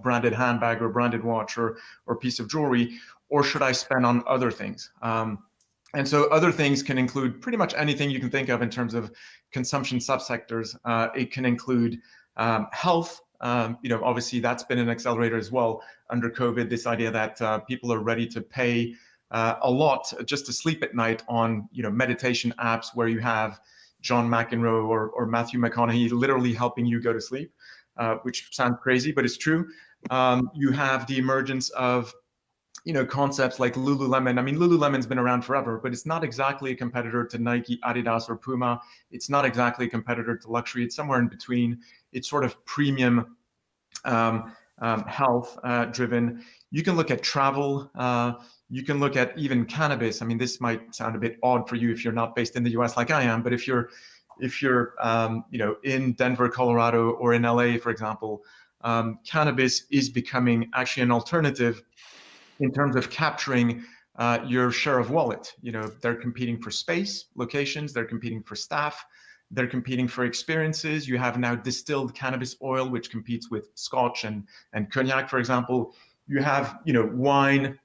E: branded handbag or branded watch or piece of jewelry, or should I spend on other things? And so other things can include pretty much anything you can think of in terms of consumption subsectors. It can include health. Obviously that's been an accelerator as well under COVID, this idea that people are ready to pay a lot just to sleep at night on meditation apps where you have John McEnroe or Matthew McConaughey literally helping you go to sleep, which sounds crazy, but it's true. You have the emergence of concepts like Lululemon. I mean, Lululemon's been around forever, but it's not exactly a competitor to Nike, Adidas, or Puma. It's not exactly a competitor to luxury. It's somewhere in between. It's sort of premium health driven. You can look at travel. You can look at even cannabis. I mean, this might sound a bit odd for you if you're not based in the US like I am, but if you're in Denver, Colorado, or in LA, for example, cannabis is becoming actually an alternative in terms of capturing your share of wallet. They're competing for space, locations, they're competing for staff, they're competing for experiences. You have now distilled cannabis oil, which competes with Scotch and Cognac, for example. You have, wine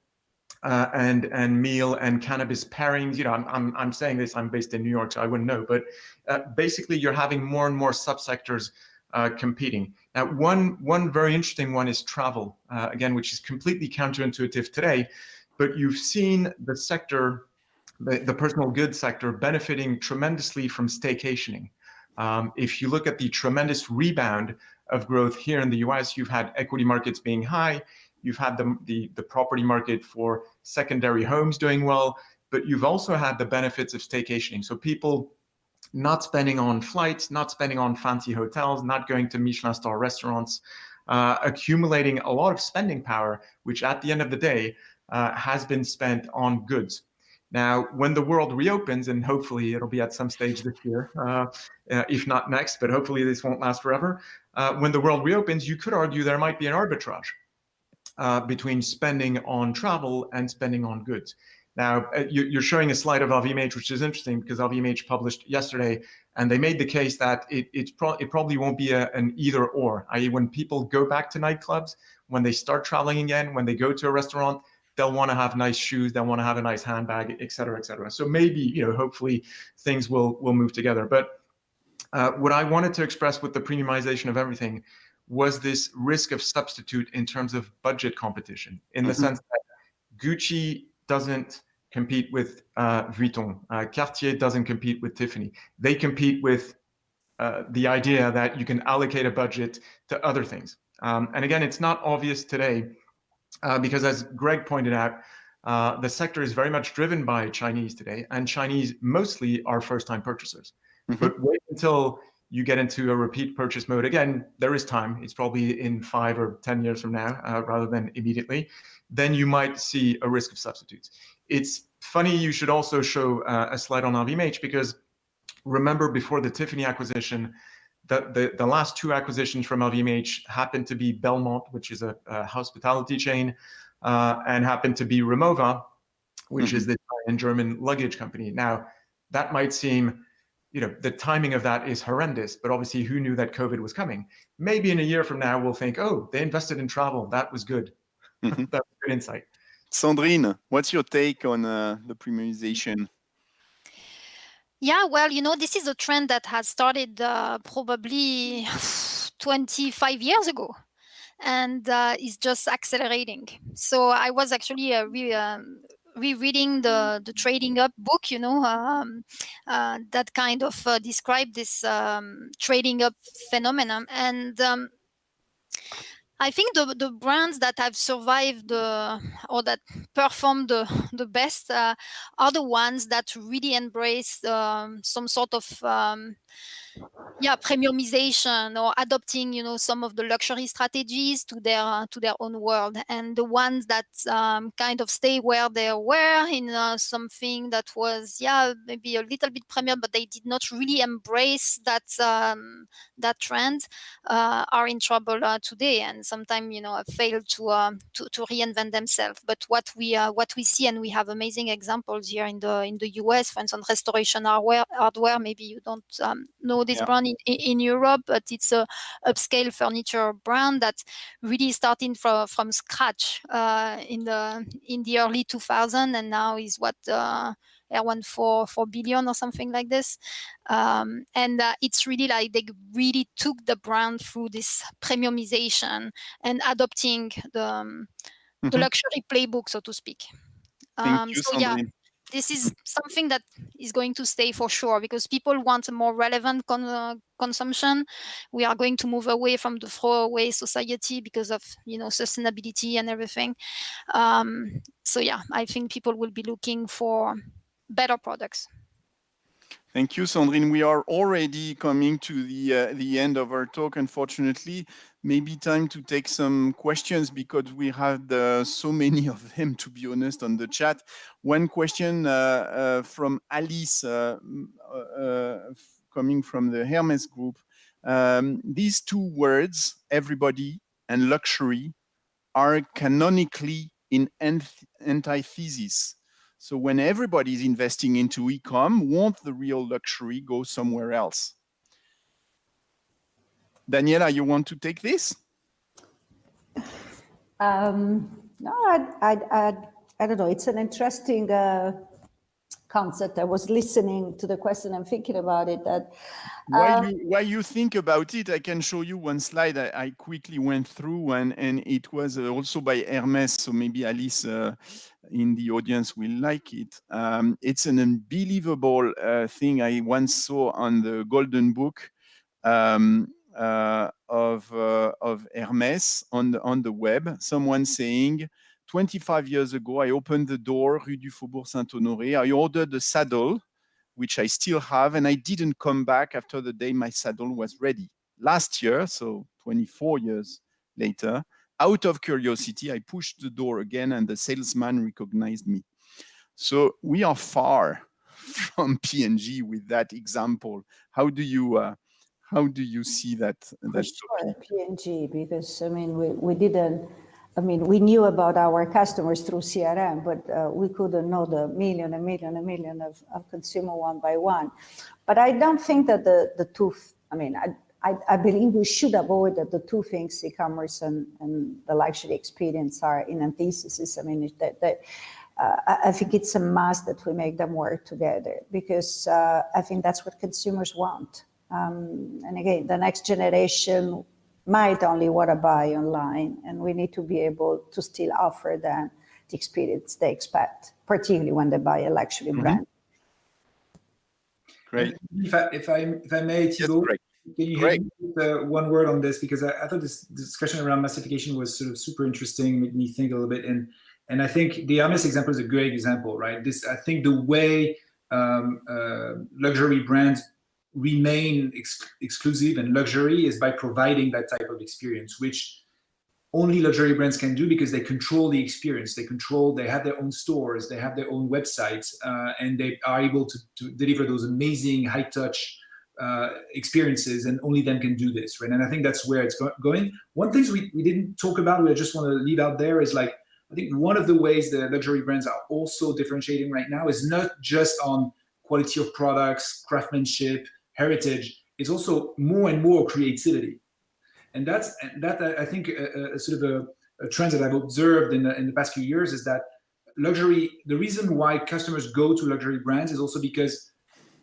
E: and meal and cannabis pairings. I'm saying this, I'm based in New York, so I wouldn't know, but basically you're having more and more subsectors competing. Now, one very interesting one is travel, again, which is completely counterintuitive today, but you've seen the sector, the personal goods sector, benefiting tremendously from staycationing. If you look at the tremendous rebound of growth here in the US, you've had equity markets being high, you've had the property market for secondary homes doing well, but you've also had the benefits of staycationing. So people not spending on flights, not spending on fancy hotels, not going to Michelin star restaurants, accumulating a lot of spending power, which at the end of the day has been spent on goods. Now, when the world reopens, and hopefully it'll be at some stage this year, if not next, but hopefully this won't last forever. When the world reopens, you could argue there might be an arbitrage between spending on travel and spending on goods. Now, you're showing a slide of LVMH, which is interesting because LVMH published yesterday, and they made the case that it probably won't be an either or, i.e. when people go back to nightclubs, when they start traveling again, when they go to a restaurant, they'll want to have nice shoes, they'll want to have a nice handbag, et cetera, et cetera. So maybe, hopefully things will move together. But what I wanted to express with the premiumization of everything was this risk of substitute in terms of budget competition, in the sense that Gucci doesn't compete with Vuitton. Cartier doesn't compete with Tiffany. They compete with the idea that you can allocate a budget to other things. And again, it's not obvious today because, as Greg pointed out, the sector is very much driven by Chinese today, and Chinese mostly are first-time purchasers. But wait until you get into a repeat purchase mode. Again, there is time. It's probably in 5 or 10 years from now, rather than immediately. Then you might see a risk of substitutes. It's funny you should also show a slide on LVMH, because remember, before the Tiffany acquisition, the last two acquisitions from LVMH happened to be Belmont, which is a hospitality chain, and happened to be Remova, which is the German luggage company. Now, that might seem, the timing of that is horrendous, but obviously who knew that COVID was coming? Maybe in a year from now, we'll think, oh, they invested in travel. That was good. That was good insight.
B: Sandrine, what's your take on the premiumization?
D: Yeah, well, this is a trend that has started probably 25 years ago, and is just accelerating. So I was actually rereading the Trading Up book, that kind of described this trading up phenomenon. And I think the brands that have survived or that perform the best are the ones that really embrace some sort of premiumization, or adopting some of the luxury strategies to their own world. And the ones that kind of stay where they were in something that was maybe a little bit premium, but they did not really embrace that trend, are in trouble today, and sometimes have failed to reinvent themselves. But what we see, and we have amazing examples here in the US, for instance, Restoration Hardware. Maybe you don't know this brand in Europe, but it's a upscale furniture brand that really starting from scratch in the early 2000s, and now is around 4 billion or something like this. And it's really like they really took the brand through this premiumization and adopting the luxury playbook, so to speak.
B: Thank you, Sandrine.
D: This is something that is going to stay for sure, because people want a more relevant consumption. We are going to move away from the throwaway society because of sustainability and everything. I think people will be looking for better products.
B: Thank you, Sandrine. We are already coming to the end of our talk, unfortunately. Maybe time to take some questions, because we had so many of them, to be honest, on the chat. One question from Alice, coming from the Hermes group. These two words, everybody and luxury, are canonically in antithesis. So when everybody is investing into e-com, won't the real luxury go somewhere else? Daniela, you want to take this?
C: No, I don't know. It's an interesting concept. I was listening to the question and thinking about it. That
B: while you think about it, I can show you one slide I quickly went through, and it was also by Hermès. So maybe Alice in the audience will like it. It's an unbelievable thing I once saw on the Golden Book of Hermès on the web. Someone saying, 25 years ago, I opened the door, Rue du Faubourg Saint-Honoré. I ordered a saddle, which I still have, and I didn't come back after the day my saddle was ready. Last year, so 24 years later, out of curiosity, I pushed the door again and the salesman recognized me. So we are far from P&G with that example. How do you see that?
C: For sure, P&G, because I mean, we didn't. I mean, we knew about our customers through CRM, but we couldn't know the million of consumer one by one. But I don't think that the two, I mean, I believe we should avoid that the two things, e-commerce and the luxury experience, are in antithesis. I mean, I think it's a must that we make them work together, because I think that's what consumers want. And again, the next generation might only want to buy online, and we need to be able to still offer them the experience they expect, particularly when they buy a luxury brand.
B: Great.
F: If I may, Thibaut,
B: yes,
F: can you hear me with one word on this? Because I thought this discussion around massification was sort of super interesting, made me think a little bit. And I think the Hermès example is a great example, right? I think the way luxury brands remain exclusive and luxury is by providing that type of experience, which only luxury brands can do, because they control the experience. They have their own stores, they have their own websites, and they are able to deliver those amazing high-touch experiences, and only them can do this, right? And I think that's where it's going. One thing we didn't talk about, we just want to leave out there, is like, I think one of the ways the luxury brands are also differentiating right now is not just on quality of products, craftsmanship, heritage. It's also more and more creativity. And that I think a sort of a trend that I've observed in the past few years is that luxury, the reason why customers go to luxury brands is also because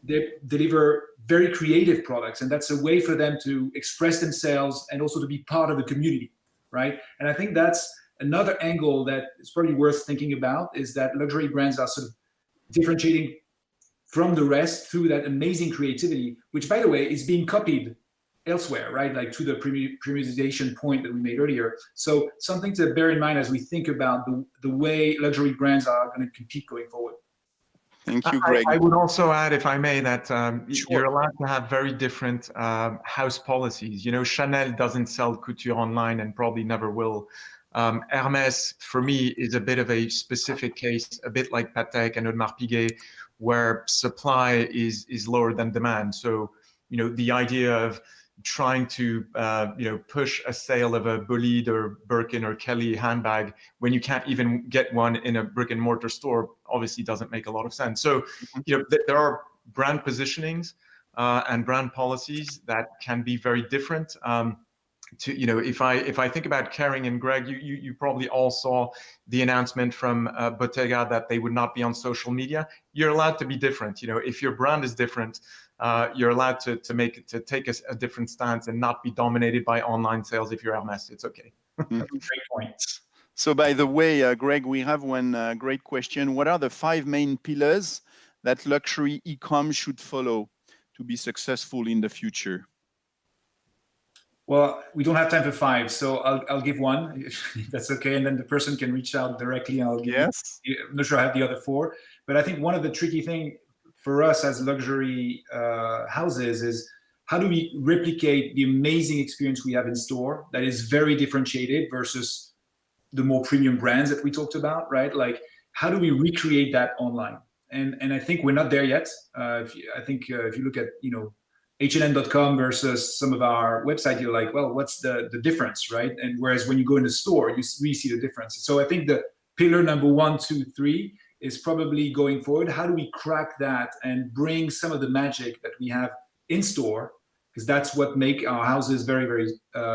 F: they deliver very creative products, and that's a way for them to express themselves and also to be part of a community, right? And I think that's another angle that is probably worth thinking about, is that luxury brands are sort of differentiating from the rest through that amazing creativity, which, by the way, is being copied elsewhere, right? Like to the premiumization point that we made earlier. So something to bear in mind as we think about the way luxury brands are going to compete going forward.
B: Thank you, Greg.
E: I would also add, if I may, that
B: Sure.
E: you're allowed to have very different house policies. You know, Chanel doesn't sell couture online and probably never will. Hermès, for me, is a bit of a specific case, a bit like Patek and Audemars Piguet, where supply is lower than demand. So, you know, the idea of trying to, push a sale of a Bolide or Birkin or Kelly handbag when you can't even get one in a brick and mortar store obviously doesn't make a lot of sense. So, you know, there are brand positionings and brand policies that can be very different. If I think about Kering and Greg, you probably all saw the announcement from Bottega that they would not be on social media. You're allowed to be different. You know, if your brand is different, you're allowed to take a different stance and not be dominated by online sales. If you're Hermès, it's okay.
F: Great point.
B: So by the way, Greg, we have one great question. What are the 5 main pillars that luxury e-com should follow to be successful in the future?
F: Well, we don't have time for 5, so I'll give one, if that's okay, and then the person can reach out directly, and I'll give you, I'm not sure I have the other 4, but I think one of the tricky thing for us as luxury houses is, how do we replicate the amazing experience we have in store that is very differentiated versus the more premium brands that we talked about, right? Like, how do we recreate that online? And I think we're not there yet. If you look at, H&M.com versus some of our website, you're like, well, what's the difference, right? And whereas when you go in the store, you really see the difference. So I think the pillar number 1, 2, 3 is probably going forward. How do we crack that and bring some of the magic that we have in store? Because that's what make our houses very, very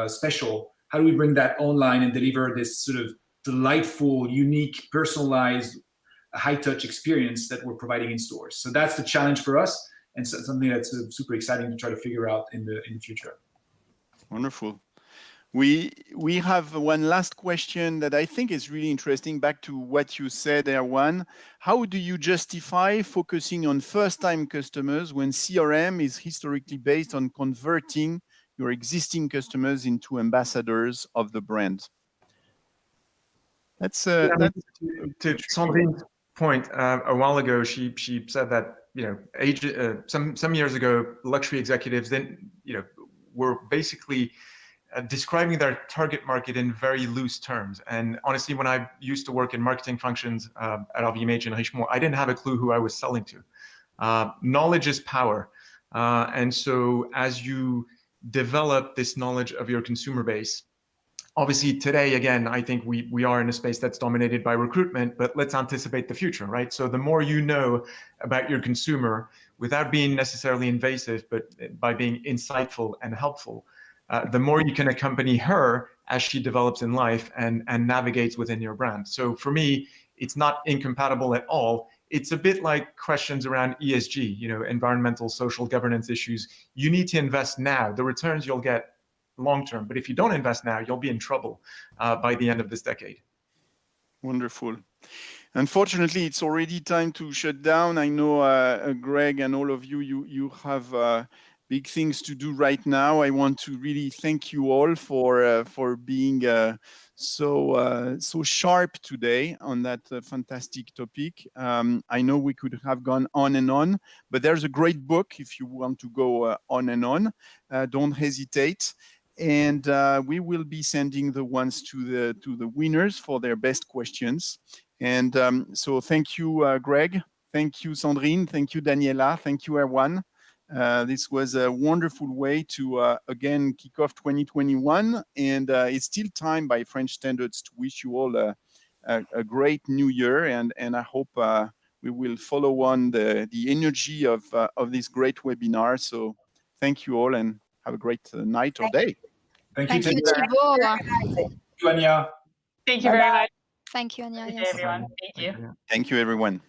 F: special, how do we bring that online and deliver this sort of delightful, unique, personalized, high-touch experience that we're providing in stores? So that's the challenge for us, and so something that's super exciting to try to figure out in the future.
B: Wonderful. We have one last question that I think is really interesting, back to what you said, Erwan. How do you justify focusing on first-time customers when CRM is historically based on converting your existing customers into ambassadors of the brand? That's
E: to Sandrine's point a while ago. She said that some years ago, luxury executives were basically describing their target market in very loose terms. And honestly, when I used to work in marketing functions at LVMH and Richemont, I didn't have a clue who I was selling to. Knowledge is power. And so as you develop this knowledge of your consumer base, obviously today, again, I think we are in a space that's dominated by recruitment, but let's anticipate the future, right? So the more you know about your consumer, without being necessarily invasive, but by being insightful and helpful, the more you can accompany her as she develops in life and navigates within your brand. So for me, it's not incompatible at all. It's a bit like questions around ESG, environmental, social governance issues. You need to invest now. The returns you'll get long-term, but if you don't invest now, you'll be in trouble by the end of this decade.
B: Wonderful. Unfortunately, it's already time to shut down. I know, Greg, and all of you have big things to do right now. I want to really thank you all for being so sharp today on that fantastic topic. I know we could have gone on and on, but there's a great book if you want to go on and on. Don't hesitate. And we will be sending the ones to the winners for their best questions. And so thank you, Greg. Thank you, Sandrine. Thank you, Daniela. Thank you, Erwan. This was a wonderful way to, again, kick off 2021. And it's still time by French standards to wish you all a great new year. And I hope we will follow on the energy of this great webinar. So thank you all, and have a great night or day.
F: Thank you,
D: Thibaut.
F: Thank you, Anya.
A: Thank you very much.
D: Thank you, Anya.
A: Thank you,
D: Yes.
A: everyone. Thank you.
B: Thank you, everyone.